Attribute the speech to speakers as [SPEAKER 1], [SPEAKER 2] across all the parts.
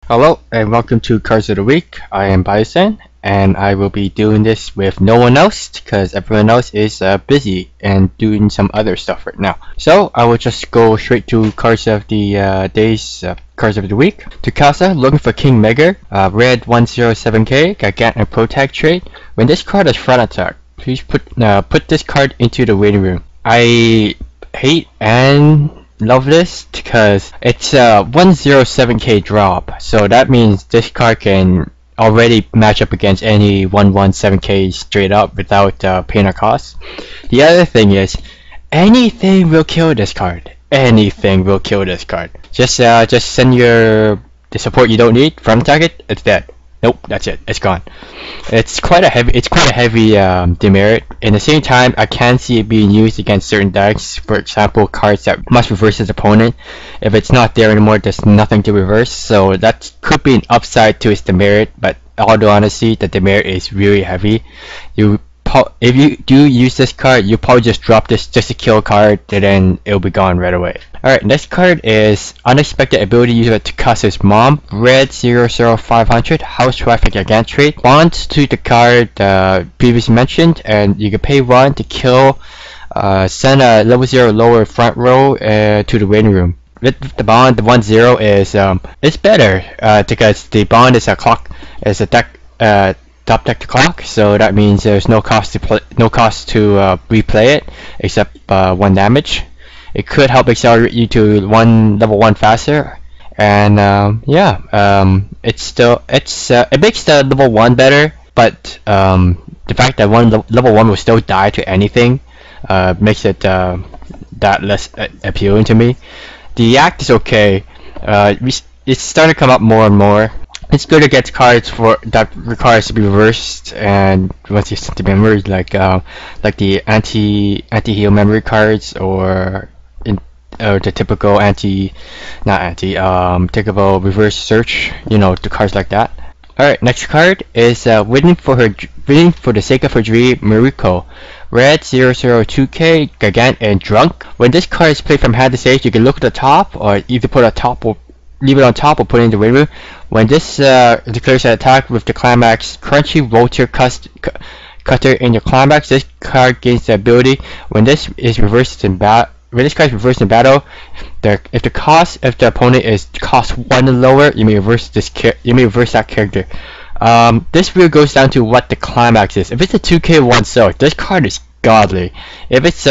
[SPEAKER 1] Hello and welcome to Cards of the Week. I am Bison and I will be doing this with no one else because everyone else is busy and doing some other stuff right now. So I will just go straight to Cards of the Cards of the Week. To Casa, looking for King Mega, red 107k, Gargantuan Protect trait. When this card has front attack, please put this card into the waiting room. I hate and love this because it's a 107k drop, so that means this card can already match up against any 117k straight up without paying a cost. The other thing is, anything will kill this card. Anything will kill this card. Just send the support you don't need, front attack it, it's dead. Nope, that's it. It's gone. It's quite a heavy demerit. In the same time, I can see it being used against certain decks. For example, cards that must reverse its opponent. If it's not there anymore, there's nothing to reverse. So that could be an upside to its demerit. But although honestly, the demerit is really heavy. If you do use this card, you probably just drop this just to kill a card, and then it'll be gone right away. Alright, next card is Unexpected Ability User to Casa's Mom, red 00500, House Traffic Gargantuan trait. Bonds to the card previously mentioned, and you can pay 1 to kill, send a level 0 lower front row to the waiting room. With the bond, the 1-0 is it's better because the bond is a clock, is a deck top deck to clock, so that means there's no cost to replay it except 1 damage. It could help accelerate you to level 1 faster, and it makes the level 1 better, but the fact that level 1 will still die to anything makes it that less appealing to me. The act is okay. It's starting to come up more and more. It's good to get cards that requires to be reversed, and once you set the memory, like the anti-heal memory cards, or the typical typical reverse search, the cards like that. Alright, next card is waiting for the sake of her dream, Mariko, red 002k, Gargant and Drunk. When this card is played from hand to stage, you can look at the top, or either put it on top or leave it on top or put it in the waiting room. When this declares an attack with the Climax Crunchy Rotor Cutter in your Climax, this card gains the ability when this is reversed in battle. When this card is reversed in battle, if the opponent is cost 1 and lower, you may reverse that character. This really goes down to what the Climax is. If it's a 2k 1 so this card is godly. If it's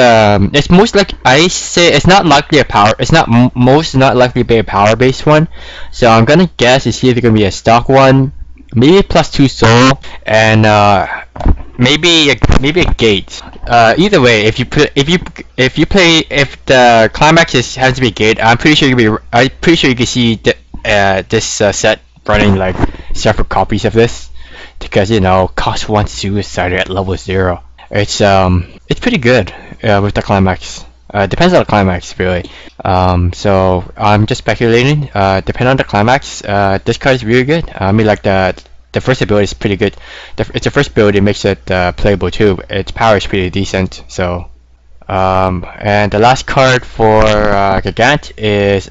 [SPEAKER 1] most likely, I say it's not likely not likely to be a power based one. So I'm gonna guess it's either gonna be a stock one, maybe +2 soul, and maybe a gate. Either way, if the Climax has to be gate, I'm pretty sure you can see this set running like several copies of this, because cost 1 suicide at level 0. It's pretty good with the Climax. Depends on the Climax really. So I'm just speculating. Depending on the Climax, this card is really good. I mean, like the first ability is pretty good. It's the first ability makes it playable too. Its power is pretty decent. So and the last card for Gargant is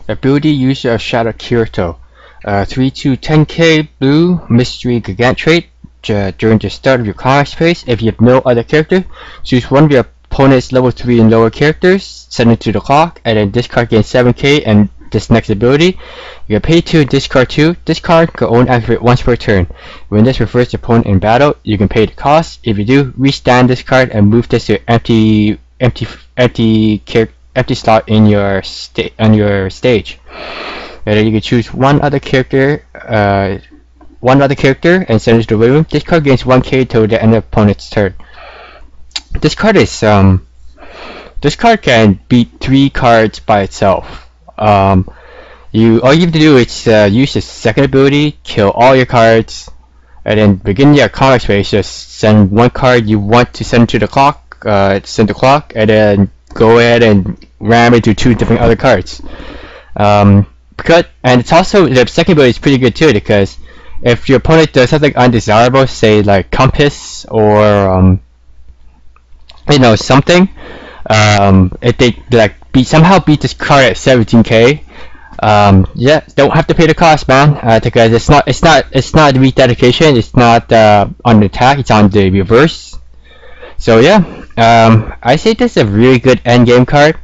[SPEAKER 1] Ability User of Shadow Kyoto, 3-10k blue mystery Gargant trait. During the start of your Climax phase, if you have no other character, choose one of your opponent's level 3 and lower characters, send it to the clock, and then this card gains 7k, and this next ability, you can pay 2 and discard 2. This card can only activate once per turn. When this refers to opponent in battle, you can pay the cost. If you do, restand this card and move this to empty slot in your stage. And then you can choose one other character and send it to the waiting room. This card gains 1k till the end of the opponent's turn. This card can beat 3 cards by itself. All you have to do is use the second ability, kill all your cards, and then begin your Climax phase. Just send one card you want to send to the clock, and then go ahead and ram into 2 different other cards. And it's also, the second ability is pretty good too, because if your opponent does something undesirable, say like Compass or something, if they somehow beat this card at 17k, Yeah, don't have to pay the cost, man. Because it's not rededication. It's not on the attack. It's on the reverse. So yeah, I say this is a really good end game card.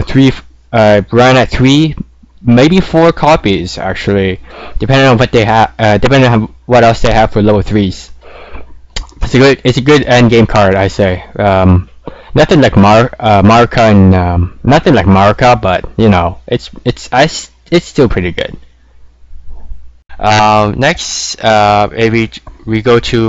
[SPEAKER 1] Three, run at 3, maybe 4 copies actually, depending on what they have. Depending on what else they have for level 3s. It's a good end game card, I say. Nothing like Marika and nothing like Marika, but you know, it's still pretty good. Next, we go to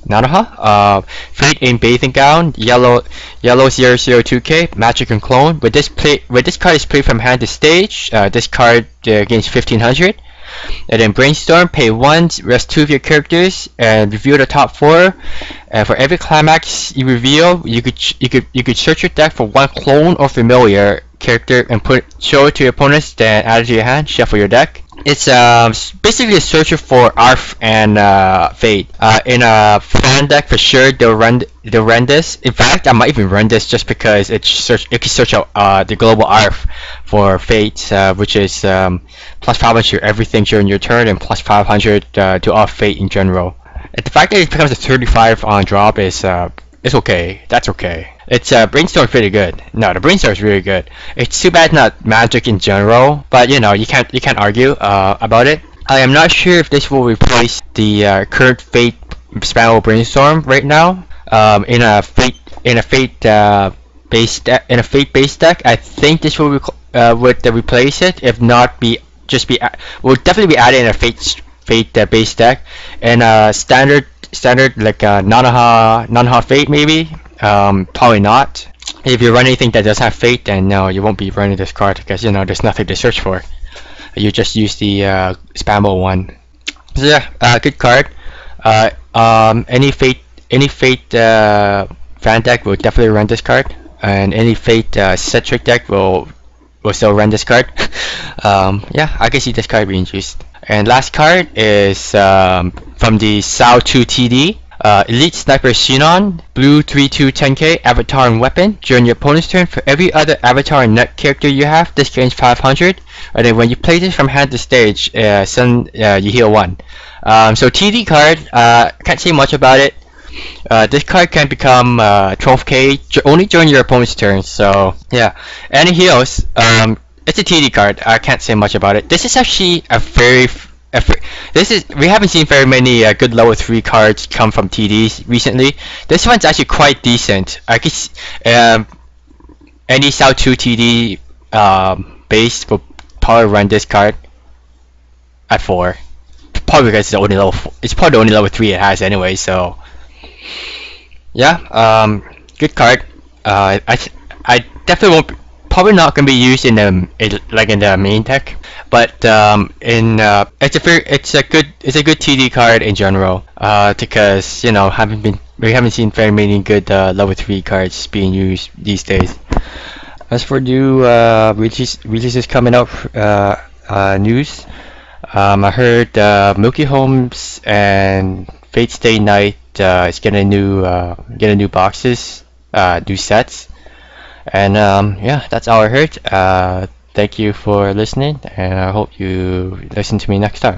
[SPEAKER 1] Nanoha. Fate in bathing gown, yellow 002K, magic and clone. With this card is played from hand to stage. This card gains 1500. And then brainstorm, pay 1, rest 2 of your characters, and reveal the top 4. And for every climax you reveal, you could search your deck for 1 clone or familiar character and show it to your opponents, then add it to your hand, shuffle your deck. It's basically a searcher for ARF and Fate. In a fan deck for sure, they'll run this. In fact, I might even run this just because it can search out the global ARF for Fate, which is plus 500 everything during your turn and plus 500 to off Fate in general. And the fact that it becomes a 35 on drop is okay. That's okay. It's brainstorm pretty good. No, the brainstorm is really good. It's too bad not magic in general, but you know, you can't argue about it. I am not sure if this will replace the current Fate spammable brainstorm right now. In a Fate based deck, I think this will would replace it. If not, will definitely be added in a Fate based deck, and standard like Nanoha Fate maybe. Probably not. If you run anything that does have Fate, then no, you won't be running this card because you know there's nothing to search for. You just use the spammable one. So yeah, good card. Any Fate fan deck will definitely run this card, and any Fate set trick deck will still run this card. Yeah, I can see this card being used. And last card is from the SAO 2 TD. Elite Sniper Xenon, blue 3/2 10k, avatar and weapon. During your opponent's turn, for every other avatar and net character you have, this gains 500. And then when you play this from hand to stage, you heal 1. So TD card, can't say much about it. This card can become 12k only during your opponent's turn. So yeah, and it heals. It's a TD card. I can't say much about it. This is actually we haven't seen very many good level 3 cards come from TDs recently. This one's actually quite decent. I guess any SAO 2 TD base will probably run this card at 4. Probably because it's probably the only level 3 it has anyway. So yeah, good card. I definitely won't. Probably not gonna be used in the main deck, but it's a good TD card in general. Because you know we haven't seen very many good level 3 cards being used these days. As for new releases coming up, news, I heard Milky Homes and Fate Stay Night is getting new boxes, new sets. And yeah, that's all I heard. Thank you for listening, and I hope you listen to me next time.